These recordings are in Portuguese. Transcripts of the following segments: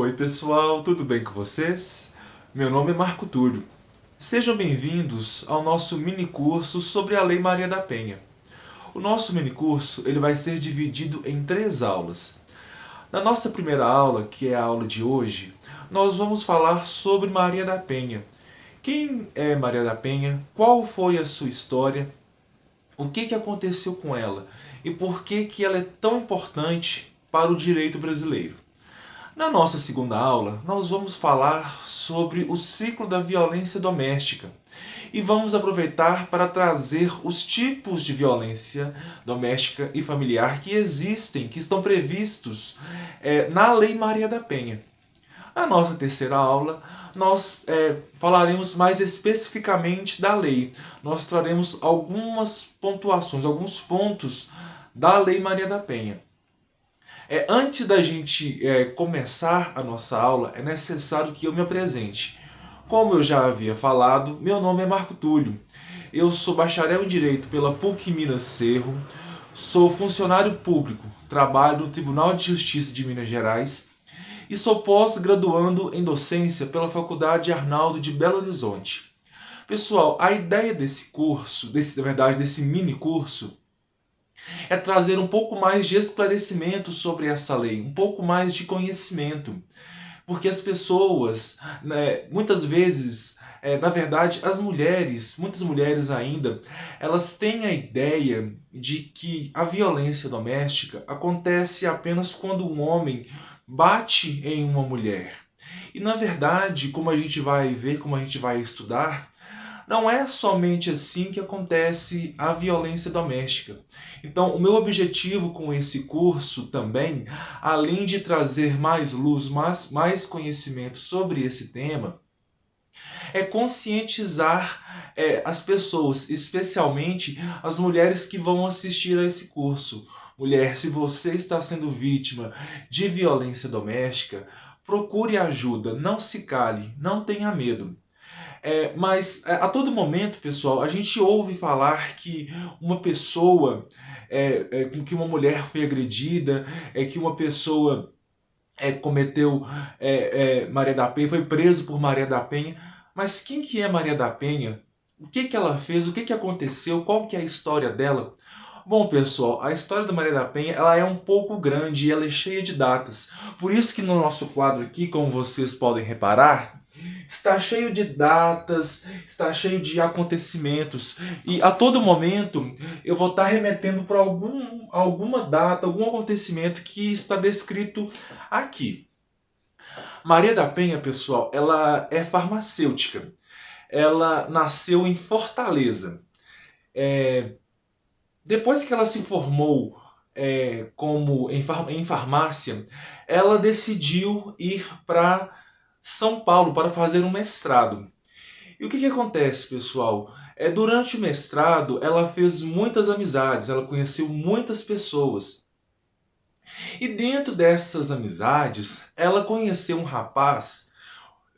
Oi pessoal, tudo bem com vocês? Meu nome é Marco Túlio. Sejam bem-vindos ao nosso mini curso sobre a Lei Maria da Penha. O nosso mini curso ele vai ser dividido em 3 aulas. Na nossa primeira aula, que é a aula de hoje, nós vamos falar sobre Maria da Penha. Quem é Maria da Penha? Qual foi a sua história? O que aconteceu com ela? E por que ela é tão importante para o direito brasileiro? Na nossa segunda aula, nós vamos falar sobre o ciclo da violência doméstica e vamos aproveitar para trazer os tipos de violência doméstica e familiar que existem, que estão previstos na Lei Maria da Penha. Na nossa terceira aula, nós falaremos mais especificamente da lei. Nós traremos algumas pontuações, alguns pontos da Lei Maria da Penha. Antes da gente começar a nossa aula, é necessário que eu me apresente. Como eu já havia falado, meu nome é Marco Túlio. Eu sou bacharel em Direito pela PUC Minas Cerro, sou funcionário público, trabalho no Tribunal de Justiça de Minas Gerais e sou pós-graduando em docência pela Faculdade Arnaldo de Belo Horizonte. Pessoal, a ideia desse curso, desse mini curso, é trazer um pouco mais de esclarecimento sobre essa lei, um pouco mais de conhecimento. Porque as pessoas, né, muitas vezes, na verdade, muitas mulheres ainda, elas têm a ideia de que a violência doméstica acontece apenas quando um homem bate em uma mulher. E na verdade, como a gente vai ver, como a gente vai estudar, não é somente assim que acontece a violência doméstica. Então, o meu objetivo com esse curso também, além de trazer mais luz, mais conhecimento sobre esse tema, é conscientizar as pessoas, especialmente as mulheres que vão assistir a esse curso. Mulher, se você está sendo vítima de violência doméstica, procure ajuda, não se cale, não tenha medo. Mas a todo momento, pessoal, a gente ouve falar que uma pessoa, que uma mulher foi agredida, que uma pessoa cometeu Maria da Penha, foi preso por Maria da Penha. Mas quem que é Maria da Penha? O que ela fez? O que aconteceu? Qual que é a história dela? Bom, pessoal, a história da Maria da Penha ela é um pouco grande e ela é cheia de datas. Por isso que no nosso quadro aqui, como vocês podem reparar, está cheio de datas, está cheio de acontecimentos. E a todo momento eu vou estar remetendo para alguma data, algum acontecimento que está descrito aqui. Maria da Penha, pessoal, ela é farmacêutica. Ela nasceu em Fortaleza. Depois que ela se formou em farmácia, ela decidiu ir para São Paulo para fazer um mestrado. E o que acontece, pessoal? Durante o mestrado, ela fez muitas amizades, ela conheceu muitas pessoas. E dentro dessas amizades, ela conheceu um rapaz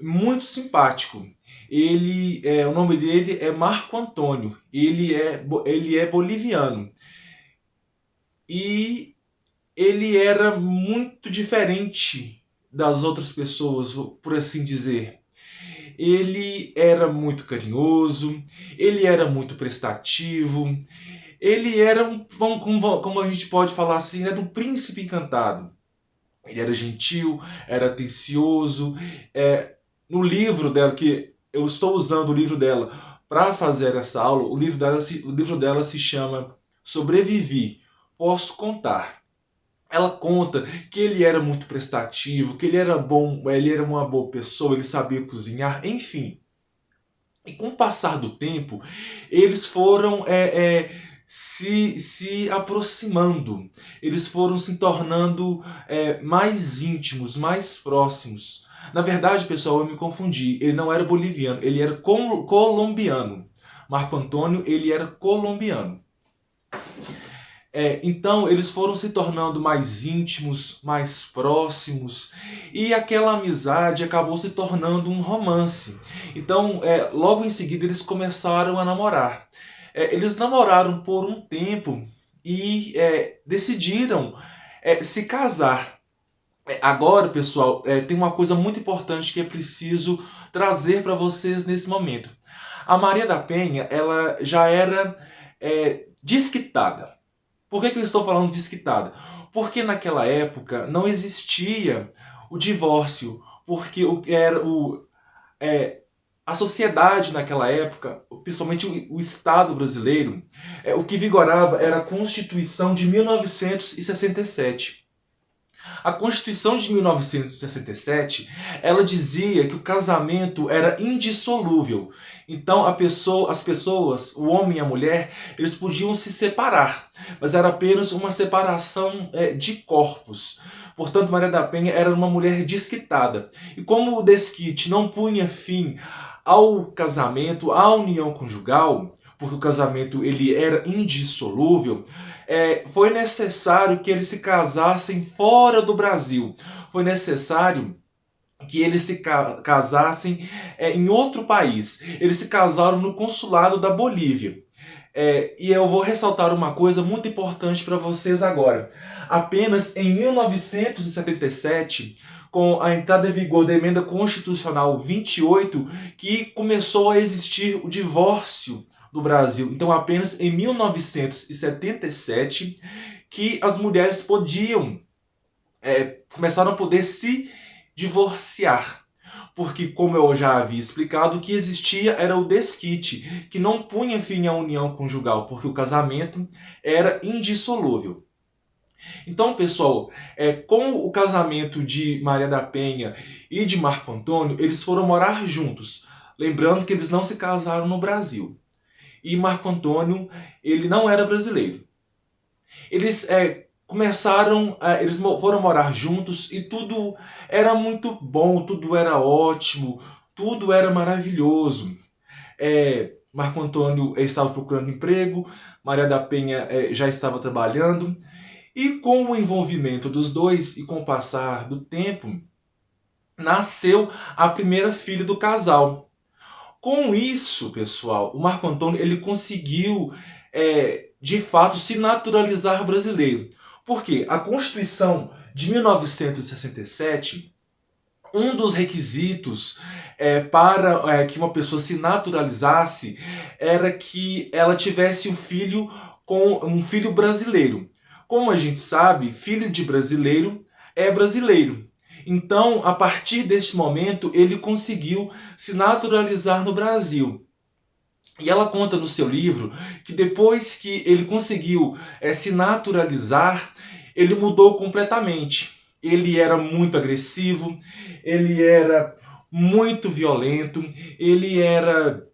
muito simpático. O nome dele é Marco Antônio. Ele é boliviano. E ele era muito diferente das outras pessoas, por assim dizer. Ele era muito carinhoso, ele era muito prestativo, ele era como a gente pode falar assim, era um príncipe encantado. Ele era gentil, era atencioso. No livro dela, que eu estou usando o livro dela para fazer essa aula, o livro dela se chama Sobrevivi, Posso Contar. Ela conta que ele era muito prestativo, que ele era bom, ele era uma boa pessoa, ele sabia cozinhar, enfim. E com o passar do tempo, eles foram se aproximando, eles foram se tornando mais íntimos, mais próximos. Na verdade, pessoal, eu me confundi. Ele não era boliviano, ele era colombiano. Marco Antônio, ele era colombiano. Então eles foram se tornando mais íntimos, mais próximos, e aquela amizade acabou se tornando um romance. Então, logo em seguida, eles começaram a namorar. Eles namoraram por um tempo e decidiram se casar. Agora, pessoal, tem uma coisa muito importante que é preciso trazer para vocês nesse momento. A Maria da Penha, ela já era desquitada. Por que eu estou falando desquitada? Porque naquela época não existia o divórcio, porque a sociedade naquela época, principalmente o Estado brasileiro, o que vigorava era a Constituição de 1967. A Constituição de 1967, ela dizia que o casamento era indissolúvel. Então as pessoas, o homem e a mulher, eles podiam se separar, mas era apenas uma separação de corpos. Portanto, Maria da Penha era uma mulher desquitada. E como o desquite não punha fim ao casamento, à união conjugal, porque o casamento ele era indissolúvel, foi necessário que eles se casassem fora do Brasil. Foi necessário que eles se casassem em outro país. Eles se casaram no consulado da Bolívia. E eu vou ressaltar uma coisa muito importante para vocês agora. Apenas em 1977, com a entrada em vigor da Emenda Constitucional 28, que começou a existir o divórcio do Brasil. Então, apenas em 1977 que as mulheres começaram a poder se divorciar. Porque, como eu já havia explicado, o que existia era o desquite, que não punha fim à união conjugal, porque o casamento era indissolúvel. Então, pessoal, com o casamento de Maria da Penha e de Marco Antônio, eles foram morar juntos. Lembrando que eles não se casaram no Brasil. E Marco Antônio, ele não era brasileiro. Eles eles foram morar juntos e tudo era muito bom, tudo era ótimo, tudo era maravilhoso. Marco Antônio estava procurando emprego, Maria da Penha já estava trabalhando, e com o envolvimento dos dois e com o passar do tempo, nasceu a primeira filha do casal. Com isso, pessoal, o Marco Antônio ele conseguiu, de fato, se naturalizar brasileiro. Porque a Constituição de 1967, um dos requisitos para que uma pessoa se naturalizasse era que ela tivesse um filho brasileiro. Como a gente sabe, filho de brasileiro é brasileiro. Então, a partir deste momento, ele conseguiu se naturalizar no Brasil. E ela conta no seu livro que depois que ele conseguiu se naturalizar, ele mudou completamente. Ele era muito agressivo, ele era muito violento, ele era...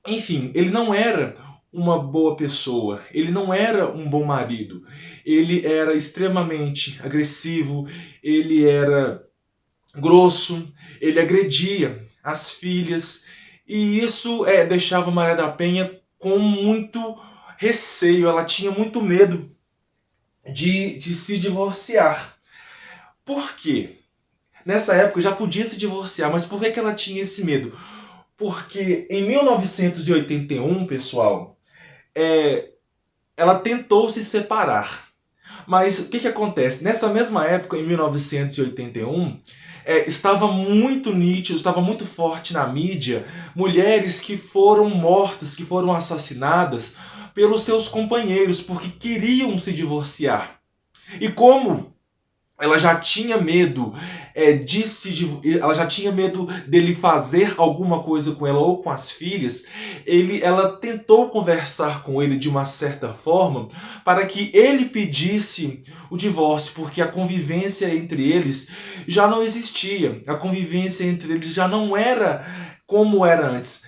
Enfim, ele não era uma boa pessoa, ele não era um bom marido, ele era extremamente agressivo, ele era grosso, ele agredia as filhas, e isso deixava Maria da Penha com muito receio, ela tinha muito medo de se divorciar. Por quê? Nessa época já podia se divorciar, mas por que ela tinha esse medo? Porque em 1981, pessoal, ela tentou se separar. Mas o que acontece? Nessa mesma época, em 1981, estava muito nítido, estava muito forte na mídia, mulheres que foram mortas, que foram assassinadas pelos seus companheiros, porque queriam se divorciar. E como ela já tinha medo ela já tinha medo dele fazer alguma coisa com ela ou com as filhas, ela tentou conversar com ele de uma certa forma para que ele pedisse o divórcio, porque a convivência entre eles já não existia, a convivência entre eles já não era como era antes.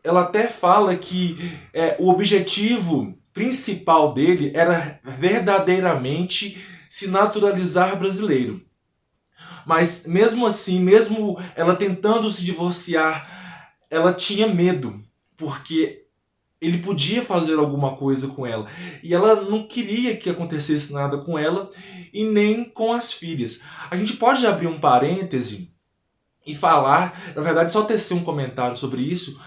Ela até fala que o objetivo principal dele era verdadeiramente se naturalizar brasileiro. Mas mesmo assim, mesmo ela tentando se divorciar, ela tinha medo, porque ele podia fazer alguma coisa com ela. E ela não queria que acontecesse nada com ela e nem com as filhas. A gente pode abrir um parêntese e falar, na verdade só tecer um comentário sobre isso,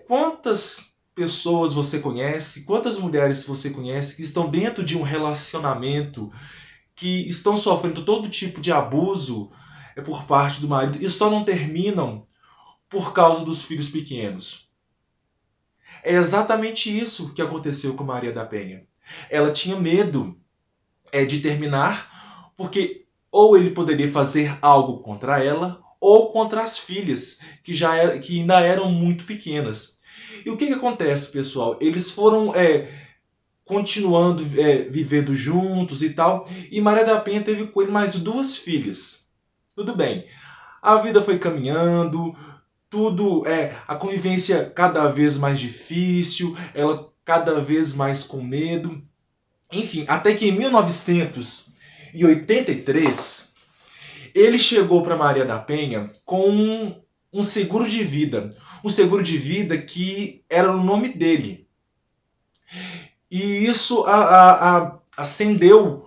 quantas pessoas você conhece, quantas mulheres você conhece que estão dentro de um relacionamento que estão sofrendo todo tipo de abuso por parte do marido e só não terminam por causa dos filhos pequenos. É exatamente isso que aconteceu com Maria da Penha. Ela tinha medo de terminar, porque ou ele poderia fazer algo contra ela, ou contra as filhas, que ainda eram muito pequenas. E o que acontece, pessoal? Eles foram continuando vivendo juntos e tal, e Maria da Penha teve com ele mais duas filhas. Tudo bem. A vida foi caminhando, tudo a convivência cada vez mais difícil, ela cada vez mais com medo. Enfim, até que em 1983 ele chegou para Maria da Penha com um seguro de vida. Um seguro de vida que era o nome dele. E isso acendeu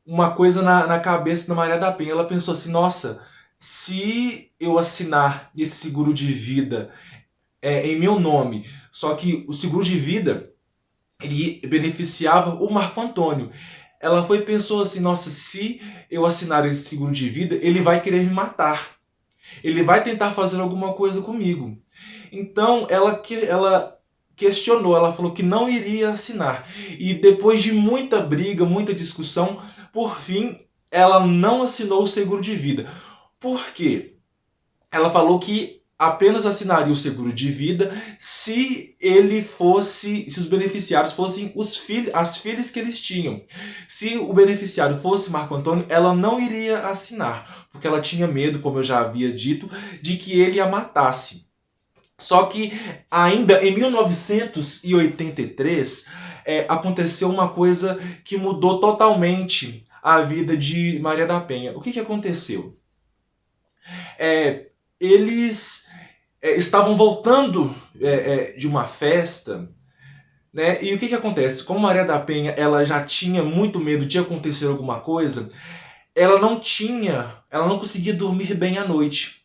uma coisa na cabeça da Maria da Penha. Ela pensou assim, nossa, se eu assinar esse seguro de vida em meu nome, só que o seguro de vida ele beneficiava o Marco Antônio. Ela foi e pensou assim, nossa, se eu assinar esse seguro de vida, ele vai querer me matar. Ele vai tentar fazer alguma coisa comigo. Então ela questionou, ela falou que não iria assinar. E depois de muita briga, muita discussão, por fim, ela não assinou o seguro de vida. Por quê? Ela falou que apenas assinaria o seguro de vida se os beneficiários fossem as filhas que eles tinham. Se o beneficiário fosse Marco Antônio, ela não iria assinar, porque ela tinha medo, como eu já havia dito, de que ele a matasse. Só que ainda em 1983 aconteceu uma coisa que mudou totalmente a vida de Maria da Penha. O que aconteceu? Eles estavam voltando de uma festa, né? E o que acontece? Como Maria da Penha ela já tinha muito medo de acontecer alguma coisa, ela não conseguia dormir bem à noite.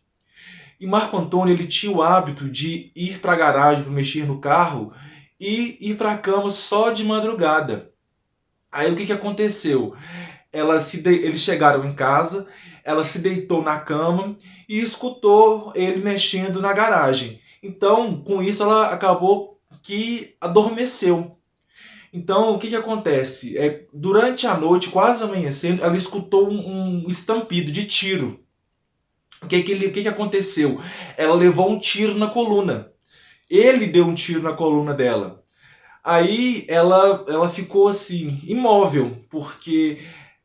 E Marco Antônio ele tinha o hábito de ir para a garagem para mexer no carro e ir para a cama só de madrugada. Aí o que aconteceu? Eles chegaram em casa, ela se deitou na cama e escutou ele mexendo na garagem. Então, com isso, ela acabou que adormeceu. Então, o que acontece? Durante a noite, quase amanhecendo, ela escutou um estampido de tiro. O que aconteceu? Ela levou um tiro na coluna. Ele deu um tiro na coluna dela. Aí ela ficou assim, imóvel, porque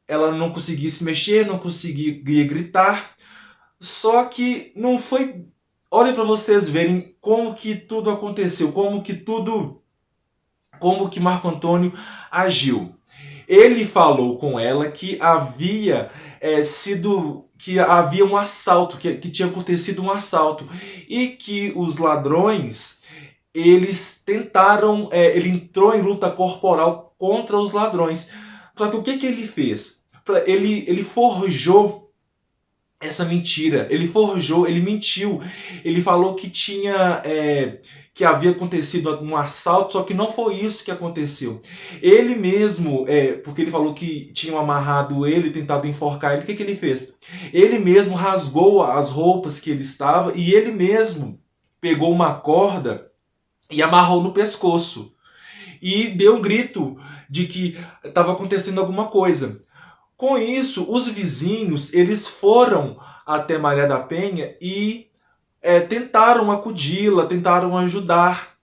ela não conseguia se mexer, não conseguia gritar. Só que não foi... Olhem para vocês verem como que tudo aconteceu, como que Marco Antônio agiu. Ele falou com ela que havia um assalto, que tinha acontecido um assalto e que os ladrões eles tentaram, ele entrou em luta corporal contra os ladrões. Só que o que ele fez? Ele forjou essa mentira, ele mentiu, ele falou que que havia acontecido um assalto, só que não foi isso que aconteceu. Ele mesmo, porque ele falou que tinham amarrado ele, tentado enforcar ele, o que ele fez? Ele mesmo rasgou as roupas que ele estava e ele mesmo pegou uma corda e amarrou no pescoço e deu um grito de que estava acontecendo alguma coisa. Com isso, os vizinhos eles foram até Maria da Penha e tentaram acudi-la, tentaram ajudar.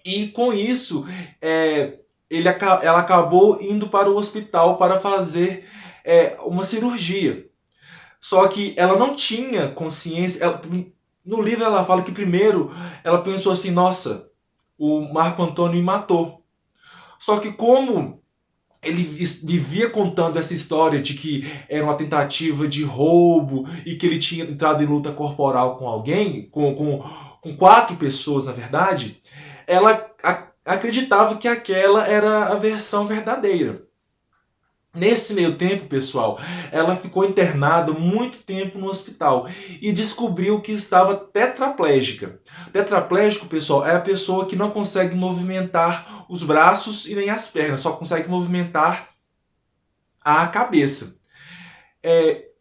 E com isso, ela acabou indo para o hospital para fazer uma cirurgia. Só que ela não tinha consciência. No livro ela fala que primeiro ela pensou assim, nossa, o Marco Antônio me matou. Só que como ele vivia contando essa história de que era uma tentativa de roubo e que ele tinha entrado em luta corporal com alguém, com 4 pessoas na verdade, ela acreditava que aquela era a versão verdadeira. Nesse meio tempo, pessoal, ela ficou internada muito tempo no hospital e descobriu que estava tetraplégica. Tetraplégico, pessoal, é a pessoa que não consegue movimentar os braços e nem as pernas, só consegue movimentar à cabeça.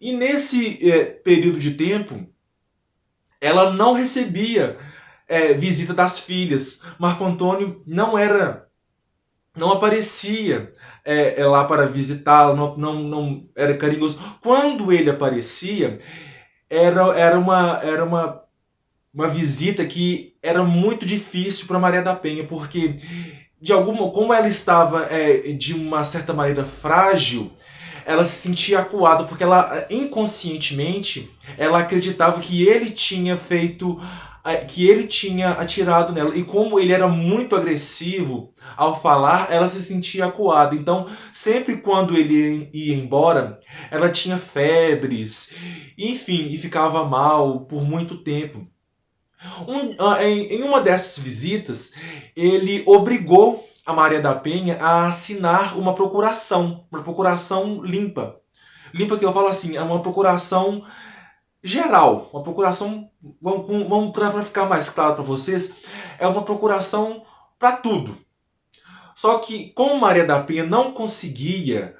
E nesse período de tempo, ela não recebia visita das filhas. Marco Antônio não aparecia lá para visitá-la, não era carinhoso. Quando ele aparecia, era uma visita que era muito difícil para Maria da Penha, porque como ela estava de uma certa maneira frágil, ela se sentia acuada, porque ela inconscientemente ela acreditava que ele tinha feito, que ele tinha atirado nela. E como ele era muito agressivo ao falar, ela se sentia acuada. Então, sempre quando ele ia embora, ela tinha febres, enfim, e ficava mal por muito tempo. Em uma dessas visitas, ele obrigou a Maria da Penha a assinar uma procuração limpa. Limpa que eu falo assim, é uma procuração geral, uma procuração, vamos para ficar mais claro para vocês, é uma procuração para tudo. Só que como Maria da Penha não conseguia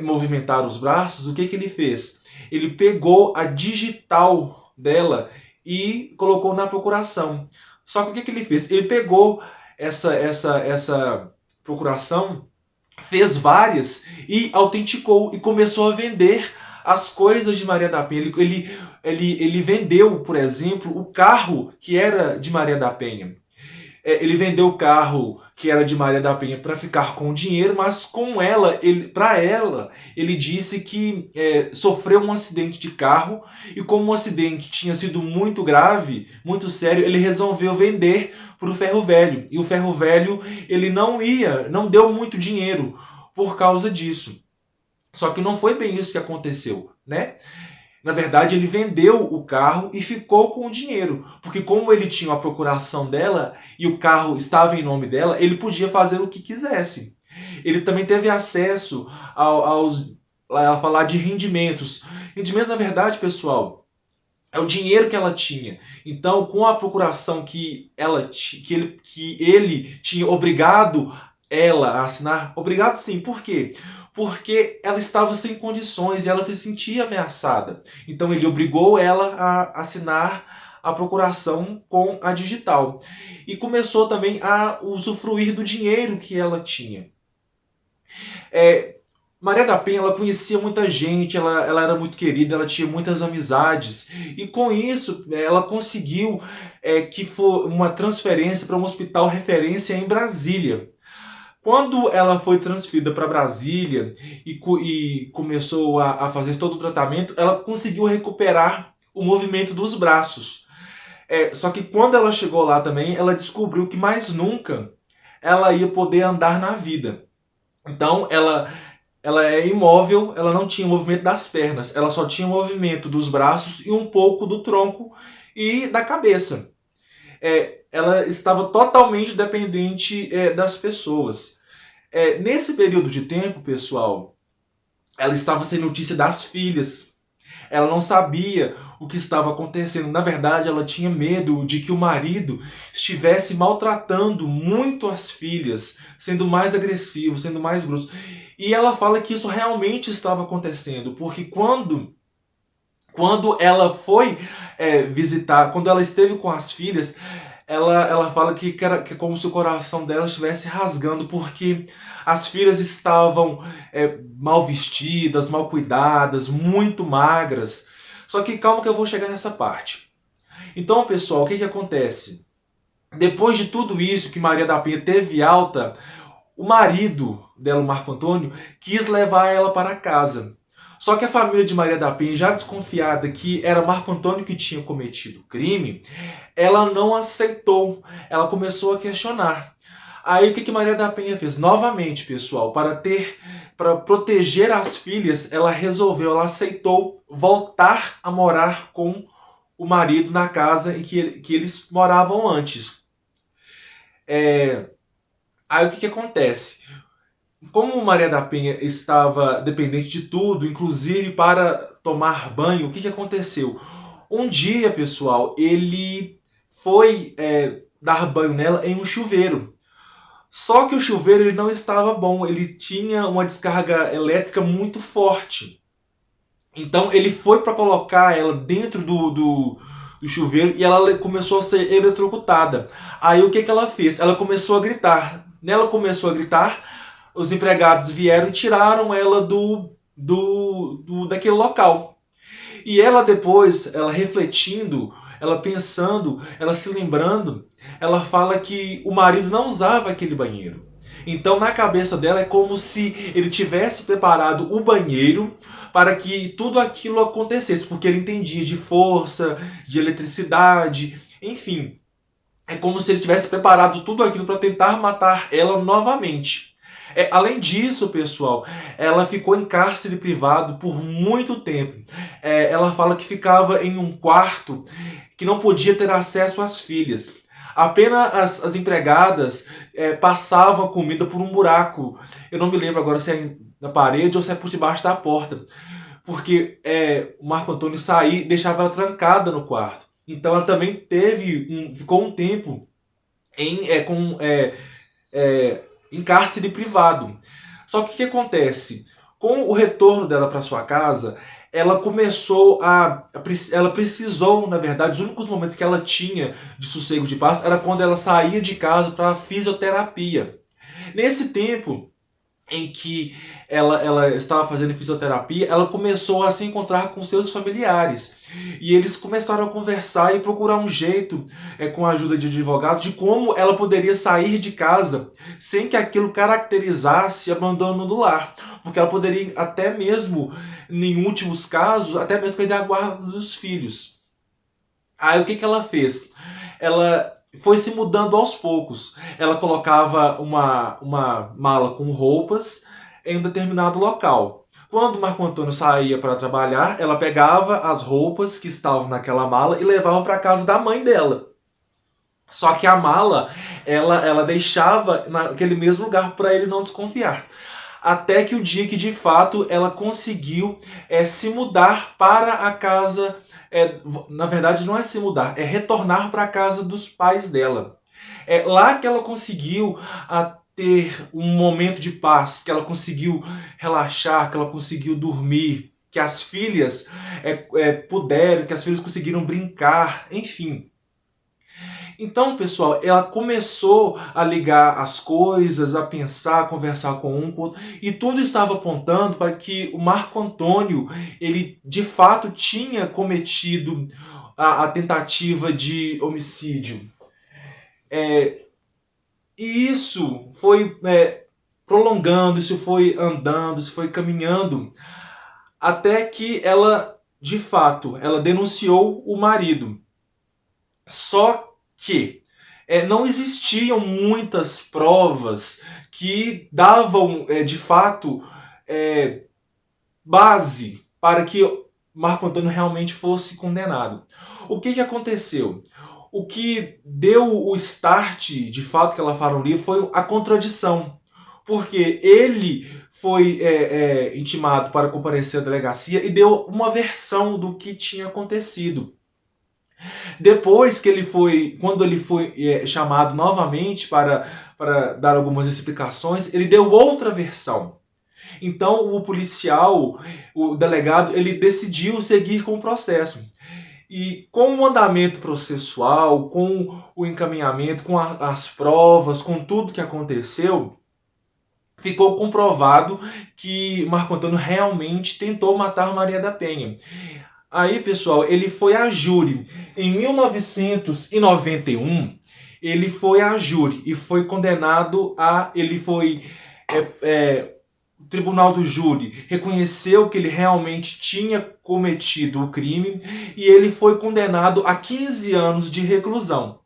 movimentar os braços, o que ele fez? Ele pegou a digital dela e colocou na procuração. Só que o que ele fez? Ele pegou essa procuração, fez várias e autenticou e começou a vender as coisas de Maria da Penha. Ele vendeu, por exemplo, o carro que era de Maria da Penha. Ele vendeu o carro que era de Maria da Penha para ficar com o dinheiro, mas para ela, ele disse que sofreu um acidente de carro e como o acidente tinha sido muito grave, muito sério, ele resolveu vender para o Ferro Velho. E o Ferro Velho, ele não deu muito dinheiro por causa disso. Só que não foi bem isso que aconteceu, né? Na verdade, ele vendeu o carro e ficou com o dinheiro. Porque como ele tinha a procuração dela e o carro estava em nome dela, ele podia fazer o que quisesse. Ele também teve acesso a falar de rendimentos. Rendimentos, na verdade, pessoal, é o dinheiro que ela tinha. Então, com a procuração que ele tinha obrigado ela a assinar, obrigado sim, por quê? Porque ela estava sem condições e ela se sentia ameaçada. Então ele obrigou ela a assinar a procuração com a digital. E começou também a usufruir do dinheiro que ela tinha. Maria da Penha, ela conhecia muita gente, ela era muito querida, ela tinha muitas amizades. E com isso, ela conseguiu que for uma transferência para um hospital referência em Brasília. Quando ela foi transferida para Brasília e começou a fazer todo o tratamento, ela conseguiu recuperar o movimento dos braços. Só que quando ela chegou lá também, ela descobriu que mais nunca ela ia poder andar na vida. Então ela é imóvel, ela não tinha movimento das pernas, ela só tinha movimento dos braços e um pouco do tronco e da cabeça. Ela estava totalmente dependente das pessoas. Nesse período de tempo, pessoal, ela estava sem notícia das filhas. Ela não sabia o que estava acontecendo. Na verdade, ela tinha medo de que o marido estivesse maltratando muito as filhas, sendo mais agressivo, sendo mais grosso. E ela fala que isso realmente estava acontecendo, porque quando ela foi visitar, quando ela esteve com as filhas, ela fala que era que como se o coração dela estivesse rasgando, porque as filhas estavam mal vestidas, mal cuidadas, muito magras. Só que calma que eu vou chegar nessa parte. Então, pessoal, o que acontece? Depois de tudo isso que Maria da Penha teve alta, o marido dela, o Marco Antônio, quis levar ela para casa. Só que a família de Maria da Penha, já desconfiada que era Marco Antônio que tinha cometido o crime, ela não aceitou. Ela começou a questionar. Aí o que Maria da Penha fez? Novamente, pessoal, para proteger as filhas, ela aceitou voltar a morar com o marido na casa em que eles moravam antes. Aí o que acontece? Como Maria da Penha estava dependente de tudo, inclusive para tomar banho, o que aconteceu? Um dia, pessoal, ele foi dar banho nela em um chuveiro. Só que o chuveiro ele não estava bom, ele tinha uma descarga elétrica muito forte. Então ele foi para colocar ela dentro do chuveiro e ela começou a ser eletrocutada. Aí o que, que ela fez? Ela começou a gritar. Nela começou a gritar, os empregados vieram e tiraram ela daquele local. E ela depois, ela refletindo, ela pensando, ela se lembrando, ela fala que o marido não usava aquele banheiro. Então, na cabeça dela, é como se ele tivesse preparado o banheiro para que tudo aquilo acontecesse, porque ele entendia de força, de eletricidade, enfim. É como se ele tivesse preparado tudo aquilo para tentar matar ela novamente. Além disso, pessoal, ela ficou em cárcere privado por muito tempo. Ela fala que ficava em um quarto que não podia ter acesso às filhas. Apenas as empregadas passavam a comida por um buraco. Eu não me lembro agora se é na parede ou se é por debaixo da porta. Porque o Marco Antônio saía e deixava ela trancada no quarto. Então ela também ficou um tempo em cárcere privado. Só que o que acontece? Com o retorno dela para sua casa, ela começou ela precisou, na verdade, os únicos momentos que ela tinha de sossego, de paz, era quando ela saía de casa para fisioterapia. Nesse tempo em que ela estava fazendo fisioterapia, ela começou a se encontrar com seus familiares. E eles começaram a conversar e procurar um jeito, com a ajuda de advogados, de como ela poderia sair de casa sem que aquilo caracterizasse abandono do lar. Porque ela poderia até mesmo, em últimos casos, até mesmo perder a guarda dos filhos. Aí o que, que ela fez? Ela foi se mudando aos poucos. Ela colocava uma mala com roupas em um determinado local. Quando Marco Antônio saía para trabalhar, ela pegava as roupas que estavam naquela mala e levava para casa da mãe dela. Só que a mala ela deixava naquele mesmo lugar para ele não desconfiar. Até que o dia que de fato ela conseguiu se mudar para a casa. Na verdade, não é se mudar, é retornar para a casa dos pais dela. É lá que ela conseguiu ter um momento de paz, que ela conseguiu relaxar, que ela conseguiu dormir, que as filhas puderam, que as filhas conseguiram brincar, enfim. Então, pessoal, ela começou a ligar as coisas, a pensar, a conversar com um com o outro, e tudo estava apontando para que o Marco Antônio, ele de fato tinha cometido a tentativa de homicídio. E isso foi prolongando, isso foi andando, isso foi caminhando, até que ela, de fato, ela denunciou o marido. Só que não existiam muitas provas que davam, de fato, base para que Marco Antônio realmente fosse condenado. O que, que aconteceu? O que deu o start, de fato, que ela fala no livro, foi a contradição. Porque ele foi intimado para comparecer à delegacia e deu uma versão do que tinha acontecido. Depois que quando ele foi chamado novamente para dar algumas explicações, ele deu outra versão. Então o policial, o delegado, ele decidiu seguir com o processo. E com o andamento processual, com o encaminhamento, com as provas, com tudo que aconteceu, ficou comprovado que Marco Antônio realmente tentou matar Maria da Penha. Aí, pessoal, ele foi a júri. Em 1991, ele foi a júri e foi condenado a... Ele foi... o tribunal do júri reconheceu que ele realmente tinha cometido o crime e ele foi condenado a 15 anos de reclusão.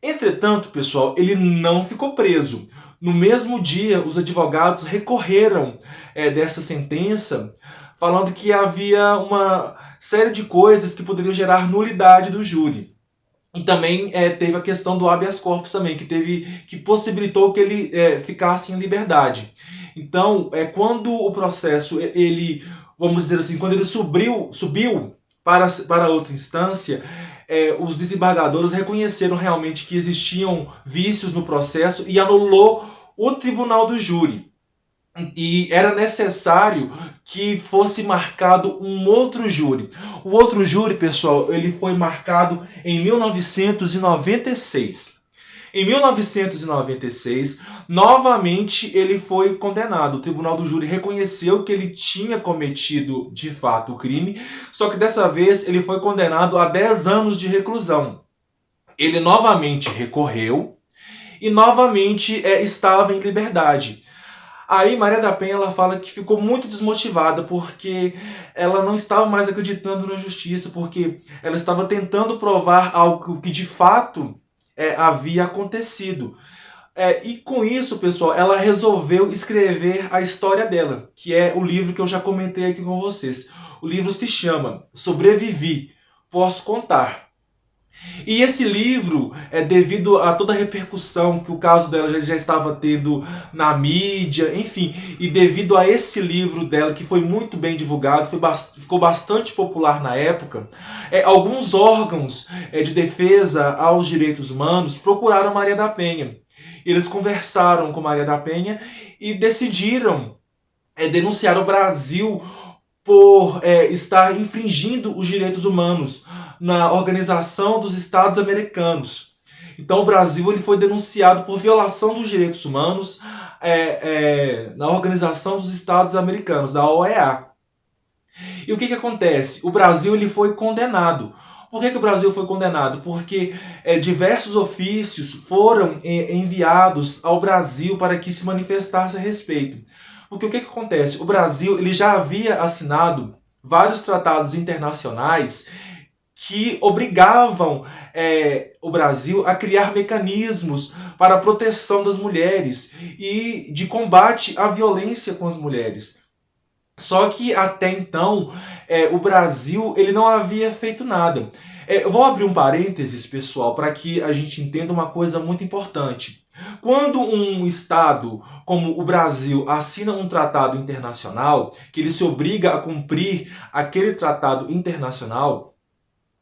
Entretanto, pessoal, ele não ficou preso. No mesmo dia, os advogados recorreram dessa sentença, falando que havia uma série de coisas que poderiam gerar nulidade do júri. E também teve a questão do habeas corpus também, que possibilitou que ele ficasse em liberdade. Então, quando o processo, vamos dizer assim, quando ele subiu para outra instância, os desembargadores reconheceram realmente que existiam vícios no processo e anulou o tribunal do júri. E era necessário que fosse marcado um outro júri. O outro júri, pessoal, ele foi marcado em 1996. Em 1996, novamente ele foi condenado. O Tribunal do Júri reconheceu que ele tinha cometido de fato o crime, só que dessa vez ele foi condenado a 10 anos de reclusão. Ele novamente recorreu e novamente estava em liberdade. Aí Maria da Penha ela fala que ficou muito desmotivada porque ela não estava mais acreditando na justiça, porque ela estava tentando provar algo que de fato havia acontecido. E com isso, pessoal, ela resolveu escrever a história dela, que é o livro que eu já comentei aqui com vocês. O livro se chama Sobrevivi, Posso Contar. E esse livro, devido a toda a repercussão que o caso dela já estava tendo na mídia, enfim, e devido a esse livro dela, que foi muito bem divulgado, ficou bastante popular na época, alguns órgãos de defesa aos direitos humanos procuraram Maria da Penha. Eles conversaram com Maria da Penha e decidiram denunciar o Brasil por estar infringindo os direitos humanos na Organização dos Estados Americanos. Então o Brasil ele foi denunciado por violação dos direitos humanos na Organização dos Estados Americanos, da OEA. E o que acontece? O Brasil ele foi condenado. Por que o Brasil foi condenado? Porque diversos ofícios foram enviados ao Brasil para que se manifestasse a respeito. Porque o que acontece? O Brasil ele já havia assinado vários tratados internacionais que obrigavam o Brasil a criar mecanismos para a proteção das mulheres e de combate à violência com as mulheres. Só que até então o Brasil ele não havia feito nada. Eu vou abrir um parênteses, pessoal, para que a gente entenda uma coisa muito importante. Quando um Estado como o Brasil assina um tratado internacional, que ele se obriga a cumprir aquele tratado internacional,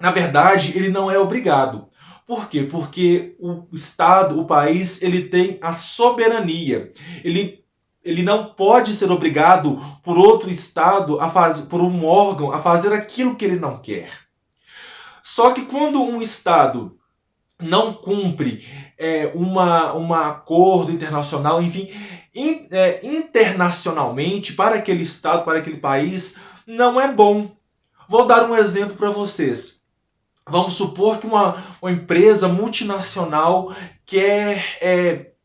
na verdade, ele não é obrigado. Por quê? Porque o Estado, o país, ele tem a soberania. Ele não pode ser obrigado por outro Estado, por um órgão, a fazer aquilo que ele não quer. Só que quando um Estado não cumpre um acordo internacional, enfim, internacionalmente, para aquele Estado, para aquele país, não é bom. Vou dar um exemplo para vocês. Vamos supor que uma empresa multinacional quer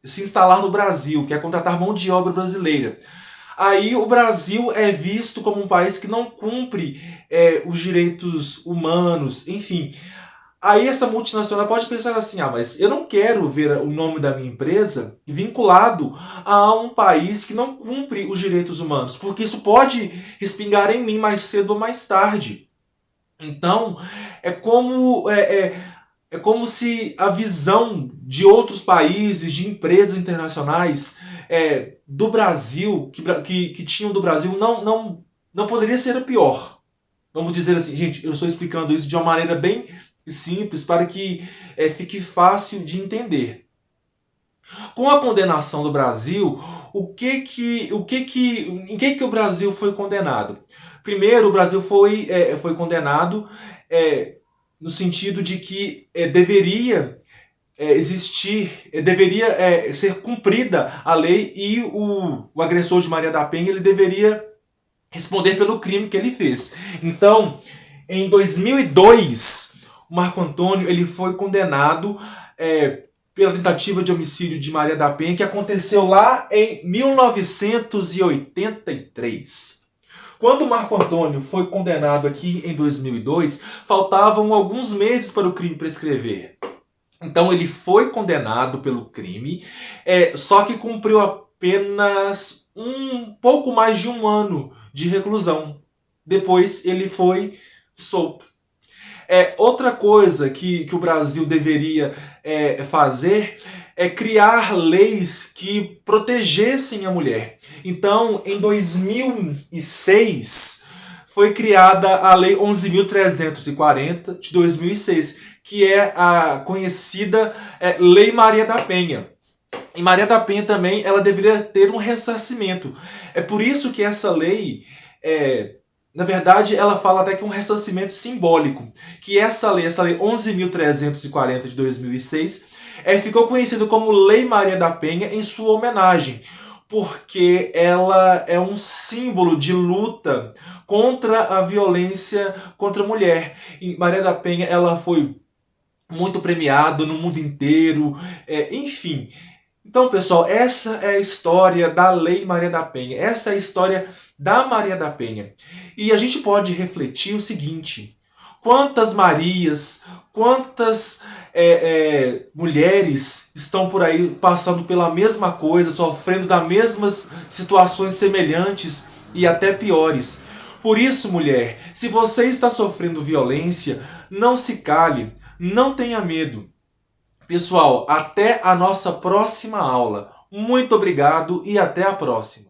se instalar no Brasil, quer contratar mão de obra brasileira. Aí o Brasil é visto como um país que não cumpre os direitos humanos, enfim. Aí essa multinacional pode pensar assim, mas eu não quero ver o nome da minha empresa vinculado a um país que não cumpre os direitos humanos, porque isso pode respingar em mim mais cedo ou mais tarde. Então, é como se a visão de outros países, de empresas internacionais do Brasil, que tinham do Brasil, não poderia ser a pior. Vamos dizer assim, gente, eu estou explicando isso de uma maneira bem simples para que fique fácil de entender. Com a condenação do Brasil, em que o Brasil foi condenado? Primeiro, o Brasil foi condenado no sentido de que deveria ser cumprida a lei e o agressor de Maria da Penha ele deveria responder pelo crime que ele fez. Então, em 2002, o Marco Antônio ele foi condenado pela tentativa de homicídio de Maria da Penha, que aconteceu lá em 1983. Quando Marco Antônio foi condenado aqui em 2002, faltavam alguns meses para o crime prescrever. Então ele foi condenado pelo crime, só que cumpriu apenas um pouco mais de um ano de reclusão. Depois ele foi solto. Outra coisa que o Brasil deveria fazer é criar leis que protegessem a mulher. Então, em 2006, foi criada a Lei 11.340 de 2006, que é a conhecida Lei Maria da Penha. E Maria da Penha também, ela deveria ter um ressarcimento. É por isso que essa lei, na verdade, ela fala até que um ressarcimento simbólico. Que essa lei 11.340 de 2006, ficou conhecida como Lei Maria da Penha em sua homenagem. Porque ela é um símbolo de luta contra a violência contra a mulher. E Maria da Penha, ela foi muito premiada no mundo inteiro, enfim. Então, pessoal, essa é a história da Lei Maria da Penha. Essa é a história da Maria da Penha. E a gente pode refletir o seguinte: quantas Marias, quantas mulheres estão por aí passando pela mesma coisa, sofrendo das mesmas situações semelhantes e até piores. Por isso, mulher, se você está sofrendo violência, não se cale, não tenha medo. Pessoal, até a nossa próxima aula. Muito obrigado e até a próxima.